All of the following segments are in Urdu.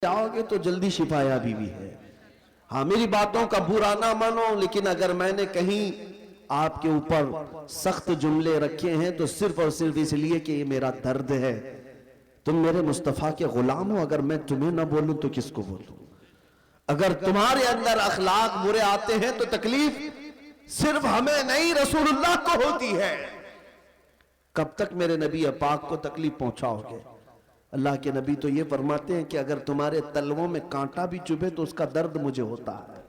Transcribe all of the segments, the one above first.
جاؤ گے تو جلدی شفا یابی بھی ہے۔ ہاں میری باتوں کا برا نہ مانو، لیکن اگر میں نے کہیں آپ کے اوپر سخت جملے رکھے ہیں تو صرف اور صرف اس لیے کہ یہ میرا درد ہے۔ تم میرے مصطفیٰ کے غلام ہو، اگر میں تمہیں نہ بولوں تو کس کو بولوں؟ اگر تمہارے اندر اخلاق برے آتے ہیں تو تکلیف صرف ہمیں نہیں رسول اللہ کو ہوتی ہے۔ کب تک میرے نبی پاک کو تکلیف پہنچاؤ گے؟ اللہ کے نبی تو یہ فرماتے ہیں کہ اگر تمہارے تلووں میں کانٹا بھی چبھے تو اس کا درد مجھے ہوتا ہے،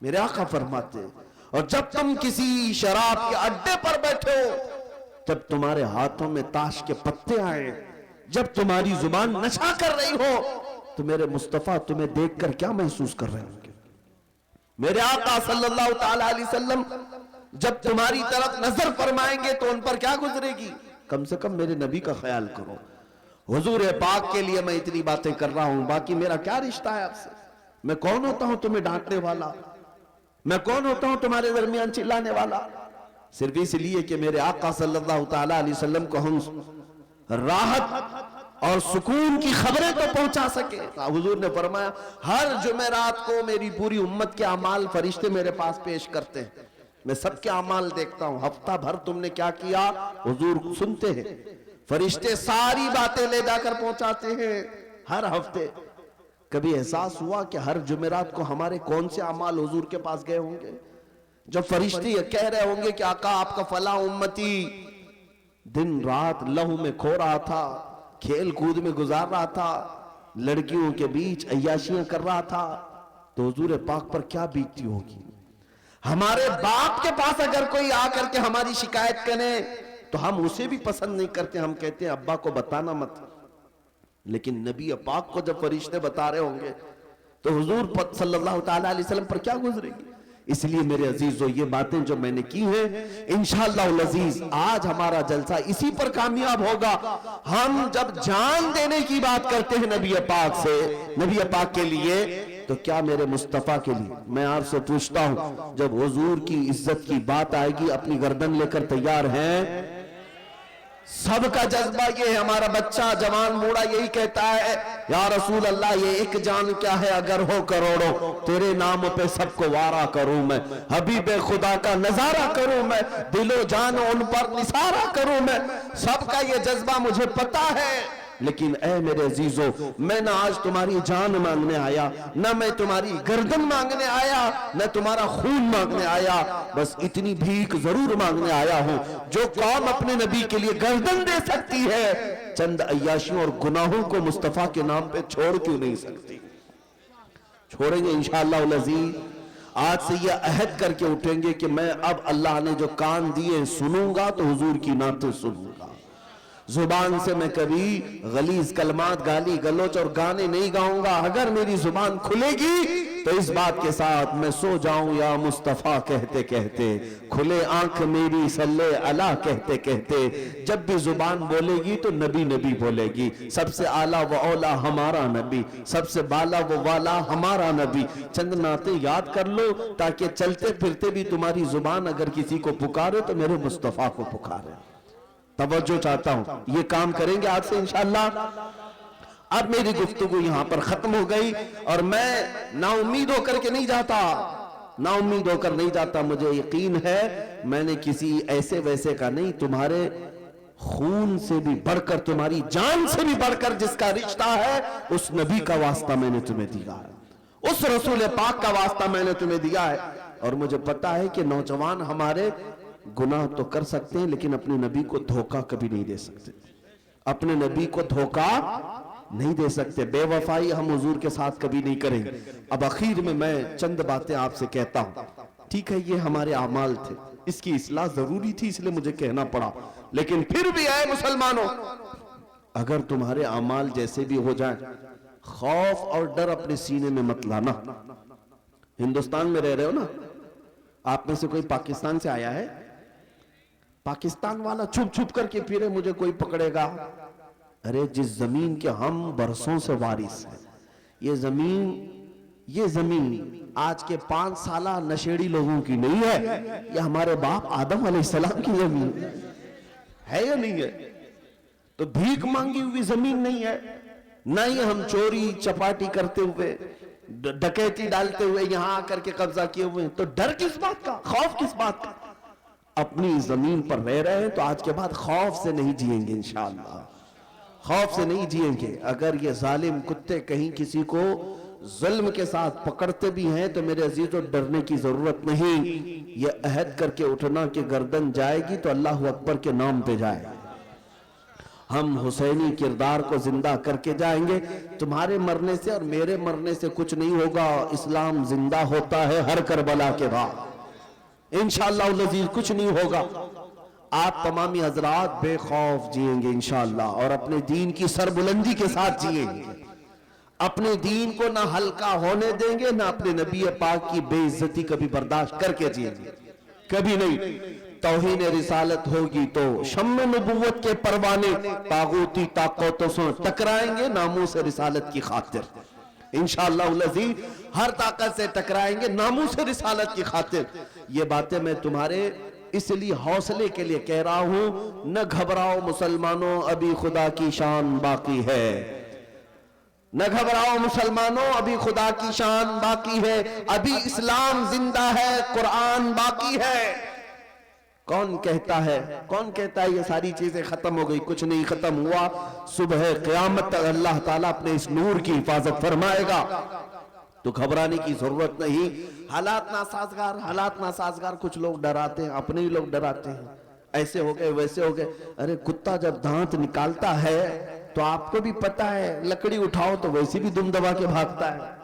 میرے آقا فرماتے ہیں۔ اور جب تم کسی شراب کے اڈے پر بیٹھے ہو، جب تمہارے ہاتھوں میں تاش کے پتے آئیں، جب تمہاری زبان نشا کر رہی ہو، تو میرے مصطفیٰ تمہیں دیکھ کر کیا محسوس کر رہے ہوں گے؟ میرے آقا صلی اللہ تعالیٰ علیہ وسلم جب تمہاری طرف نظر فرمائیں گے تو ان پر کیا گزرے گی؟ کم سے کم میرے نبی کا خیال کرو۔ حضور پاک کے لیے میں اتنی باتیں کر رہا ہوں، باقی میرا کیا رشتہ ہے آپ سے؟ میں کون ہوتا ہوں تمہیں ڈانٹنے والا؟ میں کون ہوتا ہوں تمہارے درمیان چلانے والا؟ صرف اس لیے کہ میرے آقا صلی اللہ تعالیٰ علیہ وسلم کو ہم راحت اور سکون کی خبریں تو پہنچا سکے۔ حضور نے فرمایا ہر جمعرات کو میری پوری امت کے اعمال فرشتے میرے پاس پیش کرتے ہیں، میں سب کے اعمال دیکھتا ہوں، ہفتہ بھر تم نے کیا کیا حضور سنتے ہیں، فرشتے ساری باتیں لے جا کر پہنچاتے ہیں ہر ہفتے۔ کبھی احساس ہوا کہ ہر جمعرات کو ہمارے کون سے اعمال حضور کے پاس گئے ہوں گے؟ جب فرشتے یہ کہہ رہے ہوں گے کہ آقا آپ کا فلاں امتی دن رات لہو میں کھو رہا تھا، کھیل کود میں گزار رہا تھا، لڑکیوں کے بیچ عیاشیاں کر رہا تھا، تو حضور پاک پر کیا بیتتی ہوگی؟ ہمارے باپ کے پاس اگر کوئی آ کر کے ہماری شکایت کرے تو ہم اسے بھی پسند نہیں کرتے، ہم کہتے ہیں ابا کو بتانا مت۔ لیکن نبی پاک کو جب فرشتے بتا رہے ہوں گے تو حضور صلی اللہ تعالیٰ علیہ وسلم پر کیا گزرے گی؟ اس لیے میرے عزیزو یہ باتیں جو میں نے کی ہیں انشاءاللہ العزیز آج ہمارا جلسہ اسی پر کامیاب ہوگا۔ ہم جب جان دینے کی بات کرتے ہیں نبی پاک سے، نبی پاک کے لیے، تو کیا میرے مصطفیٰ کے لیے؟ میں آپ سے پوچھتا ہوں جب حضور کی عزت کی بات آئے گی اپنی گردن لے کر تیار ہیں؟ سب کا جذبہ یہ ہے، ہمارا بچہ جوان بوڑھا یہی کہتا ہے یا رسول اللہ یہ ایک جان کیا ہے اگر ہو کروڑوں، تیرے نام پہ سب کو وارا کروں میں، حبیب خدا کا نظارہ کروں میں، دل و جان ان پر نثارہ کروں میں۔ سب کا یہ جذبہ مجھے پتا ہے، لیکن اے میرے عزیزو میں نہ آج تمہاری جان مانگنے آیا، نہ میں تمہاری گردن مانگنے آیا، نہ تمہارا خون مانگنے آیا، بس اتنی بھیک ضرور مانگنے آیا ہوں جو قوم اپنے نبی کے لیے گردن دے سکتی ہے، چند عیاشیوں اور گناہوں کو مصطفیٰ کے نام پہ چھوڑ کیوں نہیں سکتی؟ چھوڑیں گے انشاءاللہ العزیز۔ آج سے یہ عہد کر کے اٹھیں گے کہ میں اب اللہ نے جو کان دیے سنوں گا تو حضور کی نعتیں سنوں گا، زبان سے میں کبھی غلیظ کلمات گالی گلوچ اور گانے نہیں گاؤں گا۔ اگر میری زبان کھلے گی تو اس بات کے ساتھ میں سو جاؤں یا مصطفیٰ کہتے کہتے، کھلے آنکھ میری صلی اللہ کہتے کہتے، جب بھی زبان بولے گی تو نبی نبی بولے گی۔ سب سے اعلیٰ و اولا ہمارا نبی، سب سے بالا و والا ہمارا نبی۔ چند نعتیں یاد کر لو تاکہ چلتے پھرتے بھی تمہاری زبان اگر کسی کو پکارے تو میرے مصطفیٰ کو پکارے۔ توجہ چاہتا ہوں، یہ کام کریں گے آج سے انشاءاللہ۔ اب میری گفتگو یہاں پر ختم ہو گئی اور میں نا امید ہو کر کے نہیں جاتا، نا امید ہو کر نہیں جاتا۔ مجھے یقین ہے میں نے کسی ایسے ویسے کا نہیں، تمہارے خون سے بھی بڑھ کر، تمہاری جان سے بھی بڑھ کر جس کا رشتہ ہے اس نبی کا واسطہ میں نے تمہیں دیا ہے، اس رسول پاک کا واسطہ میں نے تمہیں دیا ہے۔ اور مجھے پتا ہے کہ نوجوان ہمارے گناہ تو کر سکتے ہیں لیکن اپنے نبی کو دھوکہ کبھی نہیں دے سکتے، اپنے نبی کو دھوکہ نہیں دے سکتے، بے وفائی ہم حضور کے ساتھ کبھی نہیں کریں گے۔ اب اخیر میں چند باتیں آپ سے کہتا ہوں۔ ٹھیک ہے یہ ہمارے اعمال تھے، اس کی اصلاح ضروری تھی اس لیے مجھے کہنا پڑا، لیکن پھر بھی اے مسلمانوں اگر تمہارے اعمال جیسے بھی ہو جائیں خوف اور ڈر اپنے سینے میں مت لانا۔ ہندوستان میں رہ رہے ہو نا، آپ میں سے کوئی پاکستان سے آیا ہے؟ پاکستان والا چھپ چھپ کر کے پھرے مجھے کوئی پکڑے گا۔ ارے جس زمین کے ہم برسوں سے وارث ہیں، یہ زمین آج کے 5 سالہ نشیڑی لوگوں کی نہیں ہے، یہ ہمارے باپ آدم علیہ السلام کی زمین ہے یا نہیں ہے؟ تو بھیک مانگی ہوئی زمین نہیں ہے، نہ ہی ہم چوری چپاٹی کرتے ہوئے ڈکیتی ڈالتے ہوئے یہاں آ کر کے قبضہ کیے ہوئے ہیں. تو ڈر کس بات کا, خوف کس بات کا؟ اپنی زمین پر رہ رہے ہیں تو آج کے بعد خوف سے نہیں جئیں گے انشاءاللہ, خوف سے نہیں جئیں گے. اگر یہ ظالم کتے کہیں کسی کو ظلم کے ساتھ پکڑتے بھی ہیں تو میرے عزیزوں ڈرنے کی ضرورت نہیں. یہ عہد کر کے اٹھنا کہ گردن جائے گی تو اللہ اکبر کے نام پہ جائے. ہم حسینی کردار کو زندہ کر کے جائیں گے. تمہارے مرنے سے اور میرے مرنے سے کچھ نہیں ہوگا. اسلام زندہ ہوتا ہے ہر کربلا کے بعد انشاءاللہ العزیز, کچھ نہیں ہوگا. آپ تمامی حضرات بے خوف جئیں گے انشاءاللہ, اور اپنے دین کی سربلندی کے ساتھ جئیں گے. اپنے دین کو نہ ہلکا ہونے دیں گے, نہ اپنے نبی پاک کی بے عزتی کبھی برداشت کر کے جئیں گے, کبھی نہیں. توہین رسالت ہوگی تو شم نبوت کے پروانے طاغوتی طاقتوں سے ٹکرائیں گے ناموس رسالت کی خاطر انشاءاللہ العزیز. ہر طاقت سے ٹکرائیں گے ناموس رسالت کی خاطر. یہ باتیں میں تمہارے اس لیے حوصلے کے لیے کہہ رہا ہوں. نہ گھبراؤ مسلمانوں, ابھی خدا کی شان باقی ہے. نہ گھبراؤ مسلمانوں, ابھی خدا کی شان باقی ہے. ابھی اسلام زندہ ہے, قرآن باقی ہے. کون کہتا ہے یہ ساری چیزیں ختم ہو گئی؟ کچھ نہیں ختم ہوا. صبح قیامت تک اللہ تعالیٰ اپنے اس نور کی حفاظت فرمائے گا, تو گھبرانے کی ضرورت نہیں. حالات ناسازگار کچھ لوگ ڈراتے ہیں, اپنے ہی لوگ ڈراتے ہیں, ایسے ہو گئے ویسے ہو گئے. ارے کتا جب دانت نکالتا ہے تو آپ کو بھی پتا ہے لکڑی اٹھاؤ تو ویسے بھی دم دبا کے بھاگتا ہے,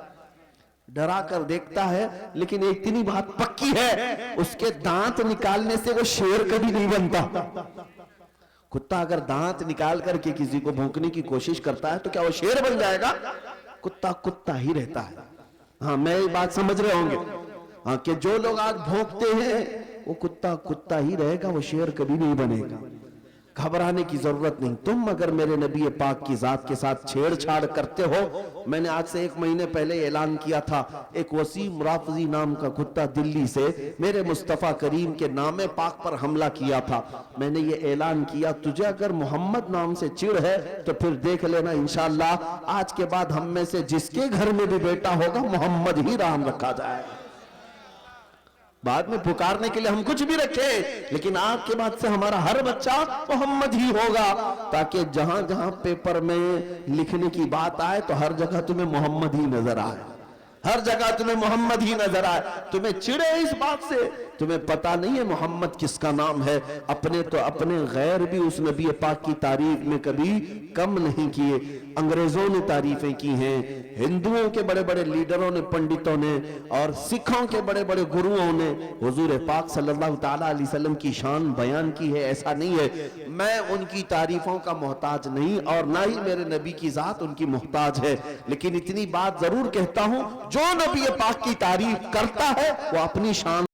ڈرا کر دیکھتا ہے. لیکن ایک اتنی بات پکی ہے, اس کے دانت نکالنے سے وہ شیر کبھی نہیں بنتا. کتا اگر دانت نکال کر کے کسی کو بھونکنے کی کوشش کرتا ہے تو کیا وہ شیر بن جائے گا؟ کتا ہی رہتا ہے. ہاں میں یہ بات سمجھ رہے ہوں گے, ہاں کہ جو لوگ آج بھونکتے ہیں وہ کتا ہی رہے گا, وہ شیر کبھی نہیں بنے گا. گھبرانے کی ضرورت نہیں. تم اگر میرے نبی پاک کی ذات کے ساتھ چھیڑ چھاڑ کرتے ہو, میں نے آج سے 1 مہینے پہلے اعلان کیا تھا, ایک وسیم رافضی نام کا کتا دلی سے میرے مصطفیٰ کریم کے نام پاک پر حملہ کیا تھا. میں نے یہ اعلان کیا, تجھے اگر محمد نام سے چڑ ہے تو پھر دیکھ لینا انشاءاللہ آج کے بعد ہم میں سے جس کے گھر میں بھی بیٹا ہوگا محمد ہی نام رکھا جائے. بعد میں پکارنے کے لیے ہم کچھ بھی رکھیں, لیکن آج کے بعد سے ہمارا ہر بچہ محمد ہی ہوگا, تاکہ جہاں جہاں پیپر میں لکھنے کی بات آئے تو ہر جگہ تمہیں محمد ہی نظر آئے, ہر جگہ تمہیں محمد ہی نظر آئے. تمہیں چڑے اس بات سے, تمہیں پتا نہیں ہے محمد کس کا نام ہے. اپنے تو اپنے غیر بھی اس نبی پاک کی تعریف میں کبھی کم نہیں کیے. انگریزوں نے تعریفیں کی ہیں, ہندوؤں کے بڑے بڑے لیڈروں نے, پنڈتوں نے, اور سکھوں کے بڑے بڑے گروؤں نے حضور پاک صلی اللہ تعالیٰ علیہ وسلم کی شان بیان کی ہے. ایسا نہیں ہے, میں ان کی تعریفوں کا محتاج نہیں, اور نہ ہی میرے نبی کی ذات ان کی محتاج ہے. لیکن اتنی بات ضرور کہتا ہوں, جو نبی پاک کی تعریف کرتا ہے وہ اپنی شان